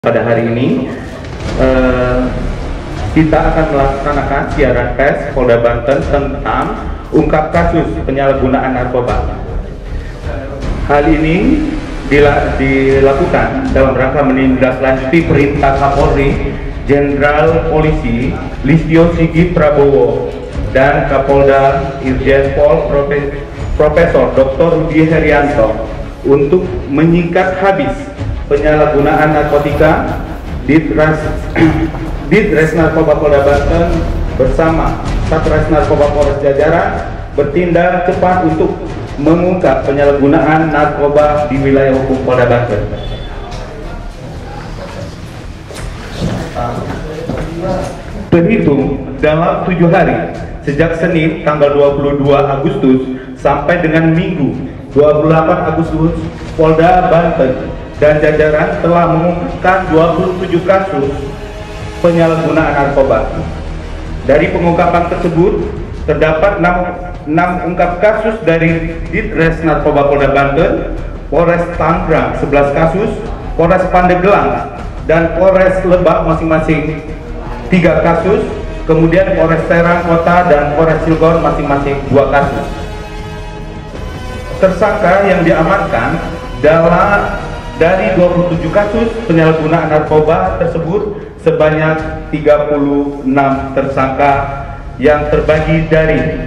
Pada hari ini kita akan melaksanakan siaran pers Polda Banten tentang ungkap kasus penyalahgunaan narkoba. Hal ini dilakukan dalam rangka menindaklanjuti perintah Kapolri Jenderal Polisi Listio Sigit Prabowo dan Kapolda Irjen Pol Profesor Dr. Rudi Herianto untuk menyingkat habis penyalahgunaan narkotika. Ditres Narkoba Polda Banten bersama Satres Narkoba Polres Jajaran bertindak cepat untuk mengungkap penyalahgunaan narkoba di wilayah hukum Polda Banten. Terhitung dalam 7 hari sejak Senin tanggal 22 Agustus sampai dengan Minggu 28 Agustus, Polda Banten dan jajaran telah mengungkapkan 27 kasus penyalahgunaan narkoba. Dari pengungkapan tersebut terdapat 6 ungkap kasus dari Ditres Narkoba Polda Banten, Polres Tangerang 11 kasus, Polres Pandeglang dan Polres Lebak masing-masing 3 kasus, kemudian Polres Serang Kota dan Polres Cilegon masing-masing 2 kasus. Tersangka yang diamankan dari 27 kasus penyalahgunaan narkoba tersebut sebanyak 36 tersangka yang terbagi dari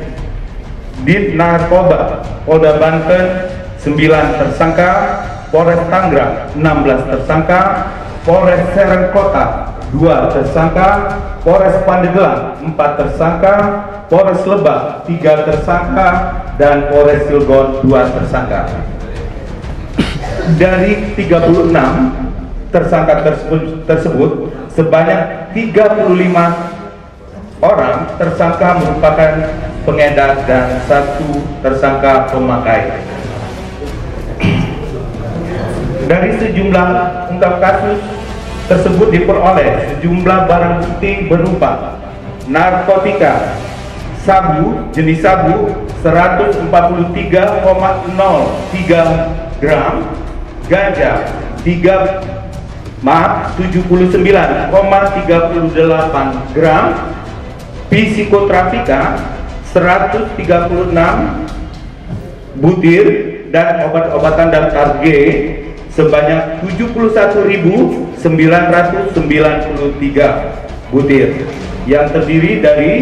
Dit Narkoba Polda Banten 9 tersangka, Polres Tangerang 16 tersangka, Polres Serang Kota 2 tersangka, Polres Pandeglang 4 tersangka, Polres Lebak 3 tersangka, dan Polres Cilegon 2 tersangka. Dari 36 tersangka tersebut sebanyak 35 orang tersangka merupakan pengedar dan 1 tersangka pemakai. Dari sejumlah ungkap kasus tersebut diperoleh sejumlah barang bukti berupa narkotika sabu jenis sabu 143,03 gram, ganja 79,38 gram, psikotropika 136 butir, dan obat-obatan daftar G sebanyak 71.993 butir yang terdiri dari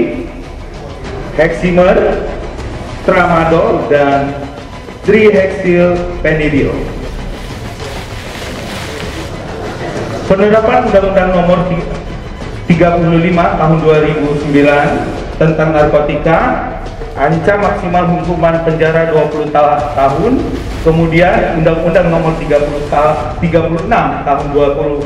heximer, tramadol, dan trihexylpenidil. Penerapan Undang-Undang Nomor 35 Tahun 2009 tentang narkotika ancam maksimal hukuman penjara 20 tahun. Kemudian Undang-Undang Nomor 36 Tahun 2009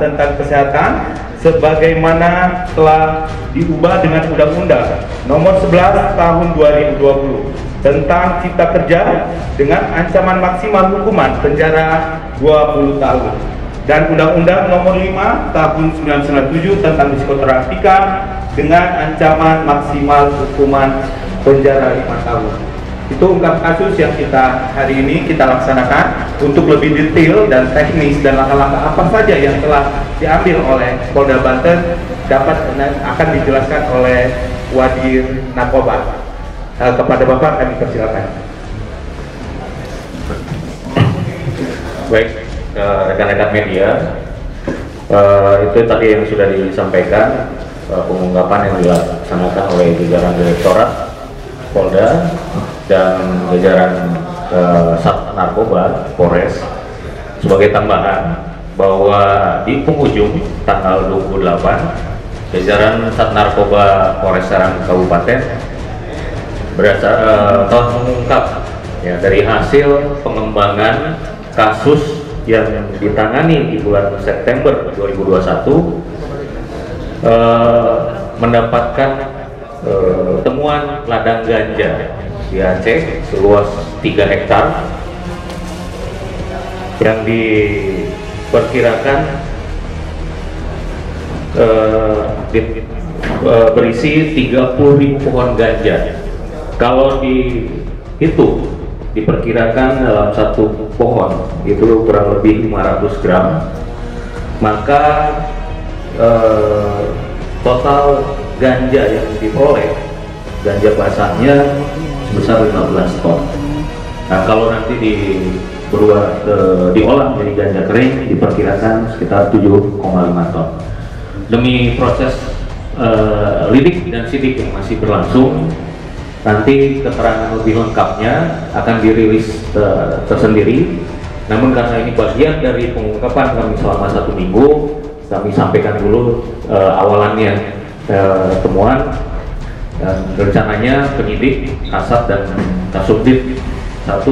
tentang kesehatan sebagaimana telah diubah dengan Undang-Undang Nomor 11 Tahun 2020 tentang Cipta Kerja dengan ancaman maksimal hukuman penjara 20 tahun, dan Undang-Undang Nomor 5 Tahun 1997 tentang psikotropika dengan ancaman maksimal hukuman penjara 5 tahun. Itu ungkap kasus yang hari ini kita laksanakan. Untuk lebih detail dan teknis dan langkah-langkah apa saja yang telah diambil oleh Polda Banten akan dijelaskan oleh Wadir Narkoba. Kepada Bapak kami persilakan. Baik, rekan-rekan media, itu tadi yang sudah disampaikan, pengungkapan yang dilaksanakan oleh jajaran Direktorat Polda dan jajaran Sat Narkoba Polres. Sebagai tambahan bahwa di penghujung tanggal 28 jajaran Sat Narkoba Polres Serang Kabupaten telah mengungkap dari hasil pengembangan kasus yang ditangani di bulan September 2021, mendapatkan temuan ladang ganja di Aceh seluas 3 hektar yang diperkirakan berisi 30.000 pohon ganja. Kalau dihitung, diperkirakan dalam satu pohon, itu kurang lebih 500 gram, maka total ganja yang diperoleh, ganja basahnya sebesar 15 ton. Nah, kalau nanti diolah menjadi ganja kering diperkirakan sekitar 7,5 ton. Demi proses lidik dan sidik yang masih berlangsung, nanti keterangan lebih lengkapnya akan dirilis tersendiri. Namun karena ini bagian dari pengungkapan kami selama 1 minggu, kami sampaikan dulu awalannya temuan, dan rencananya penyidik, kasat dan kasubdit 1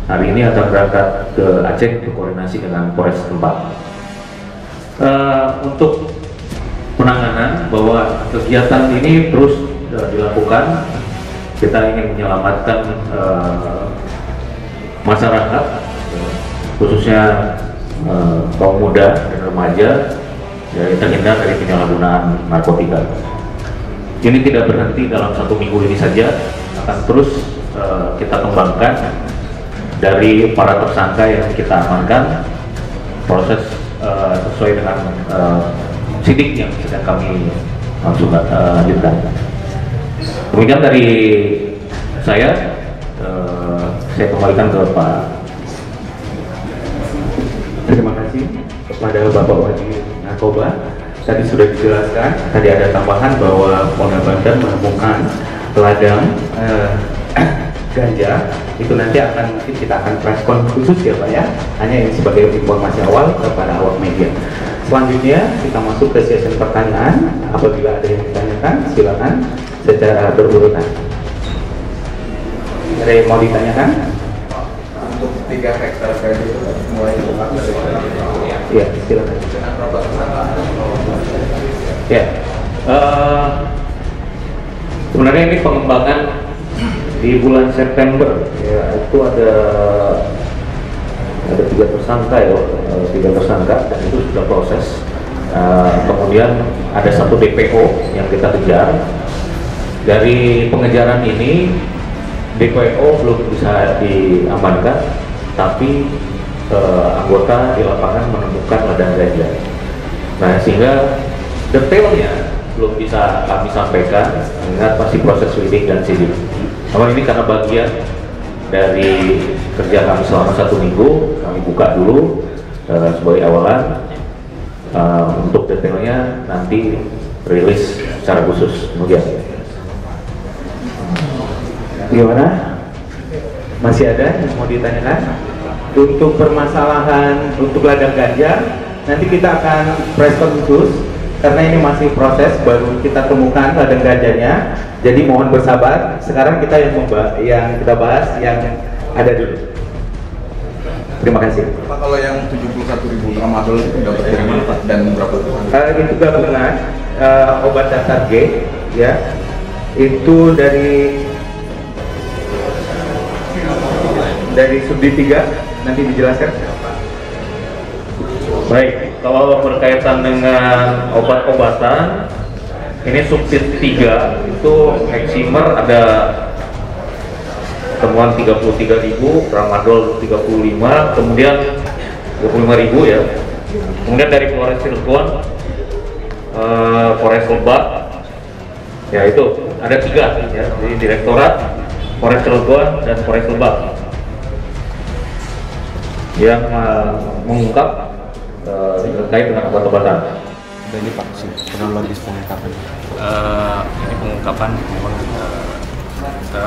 hari ini akan berangkat ke Aceh berkoordinasi dengan Polres setempat. Untuk penanganan bahwa kegiatan ini terus dilakukan, kita ingin menyelamatkan masyarakat, khususnya kaum muda dan remaja, dari terhindar dari penyalahgunaan narkotika. Ini tidak berhenti dalam 1 minggu ini saja, akan terus kita kembangkan dari para tersangka yang kita amankan, proses sesuai dengan sidik yang sedang kami lanjutkan. Demikian dari saya kembalikan ke Pak. Terima kasih kepada Bapak Wajib Narkoba. Tadi sudah dijelaskan, tadi ada tambahan bahwa Polda Banten menemukan ladang ganja. Itu nanti mungkin kita akan preskon khusus ya Pak ya. Hanya ini sebagai informasi awal kepada awak media. Selanjutnya kita masuk ke sesi pertanyaan. Apabila ada yang ditanyakan, silakan secara berurutan. Ada yang mau ditanyakan? Untuk 3 hektar ganja itu mulai buka dari Ya, silakan. Ya, sebenarnya ini pengembangan di bulan September. Ya, itu ada 3 tersangka ya, 3 tersangka dan itu sudah proses. Kemudian ada 1 DPO yang kita kejar. Dari pengejaran ini DPO belum bisa diamankan, tapi anggota di lapangan menemukan ladang ganja. Nah, sehingga detailnya belum bisa kami sampaikan, mengingat masih proses lidik dan sidik. Namun ini karena bagian dari kerja kami selama 1 minggu, kami buka dulu sebagai awalan. Untuk detailnya nanti rilis secara khusus. Kemudian gimana? Masih ada yang mau ditanyakan? Untuk permasalahan untuk ladang ganja, nanti kita akan preskon khusus karena ini masih proses, baru kita temukan ladang ganjanya. Jadi mohon bersabar. Sekarang kita yang kita bahas yang ada dulu. Terima kasih. Pak, kalau yang 71.000 tramadol itu dapat dari mana Pak dan berapa? Itu gabungan obat dasar G, ya. Itu dari Subdit 3. Nanti dijelaskan. Baik, kalau berkaitan dengan obat-obatan, ini Subdit 3 itu Heximer ada temuan 33.000, Tramadol 35, kemudian 25.000 ya. Kemudian dari Polres Cirebon, Polres Lebak, ya itu ada 3 ya, di Direktorat, Polres Cirebon dan Polres Lebak yang mengungkap terkait dengan obat-obatan. Dan ini Pak, kronologis pengungkapan. Ini pengungkapan memang kita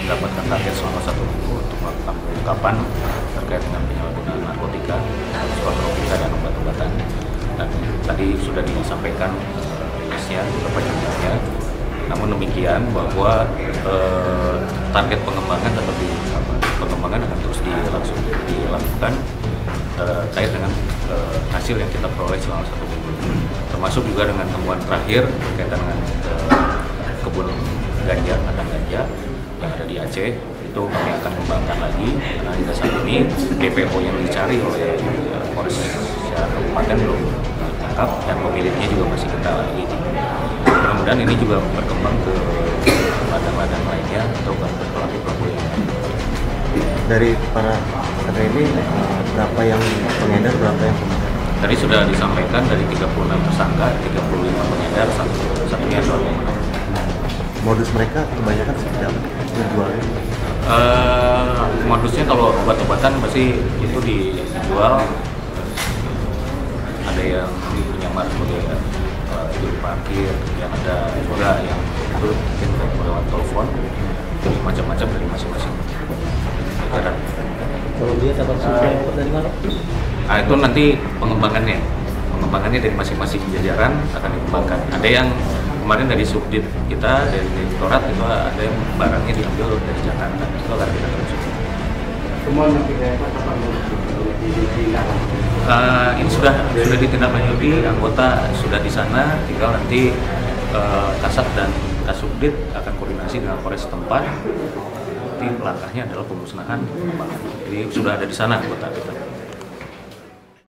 mendapatkan target selama 1 minggu untuk melakukan pengungkapan terkait dengan penyalahgunaan narkotika, psikotropika dan obat-obatan. Dan tadi sudah disampaikan listnya beberapa jumlahnya. Namun demikian bahwa target pengembangan akan terus dilakukan terkait dengan hasil yang kita peroleh selama 1 minggu, termasuk juga dengan temuan terakhir berkaitan dengan kebun ganja, ladang ganja yang ada di Aceh. Itu kami akan kembangkan lagi karena hingga saat ini DPO yang dicari oleh Polres Kabupaten belum ditangkap dan pemiliknya juga masih kita lagi. Mudah-mudahan ini juga berkembang ke ladang-ladang lainnya atau ke pelaku-pelaku yang lain. Dari para klaster ini berapa yang pengedar, berapa yang pengedar? Tadi sudah disampaikan dari 36 tersangka, 35 pengedar, satunya adalah Modus mereka kebanyakan seperti apa? Menjualnya? Modusnya kalau obat-obatan pasti itu dijual. Ada yang menyamar sebagai juru parkir, yang ada juga yang itu mungkin lewat telepon, jadi macam-macam dari masing-masing negara. Kalau dia dapat suplai dari mana? Nah, itu nanti pengembangannya dari masing-masing jajaran akan dikembangkan. Ada yang kemarin dari subdit kita, dari direktorat itu ada yang barangnya diambil dari Jakarta, itu akan kita teruskan. Semua yang kita kapan Ini sudah ditindaklanjuti, anggota sudah di sana, tinggal nanti Kasat dan Kasubdit akan koordinasi dengan Polres setempat. Nanti langkahnya adalah pemusnahan pengembangan. Jadi sudah ada di sana anggota kita.